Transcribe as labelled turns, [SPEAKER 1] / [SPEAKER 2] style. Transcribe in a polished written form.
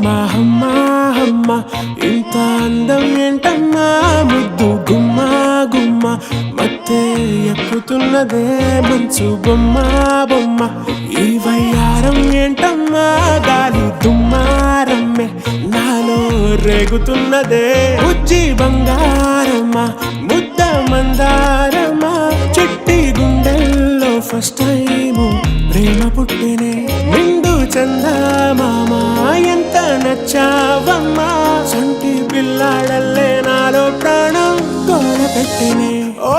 [SPEAKER 1] అమ్మా అమ్మా అమ్మ ఇంత అందం ఏంటమ్మా ముద్దు గుమ్మ గుమ్మ మత్తే ఎక్కుతున్నదే మంచు బొమ్మ బొమ్మ ఈ వయ్యారం ఏంటమ్మా గాలి దుమ్మారమ్మే నాలో రేగుతున్నదే బుజ్జి బంగారమ్మా ముద్ద మందారమ్మా చిట్టి గుండెల్లో ఫస్ట్ టైము ప్రేమ పుట్టినే నిండు చందమామ ఎంత నచ్చావమ్మా సంటి పిల్లాడల్లే నాలో ప్రాణం తోడ పెట్టినే ఓ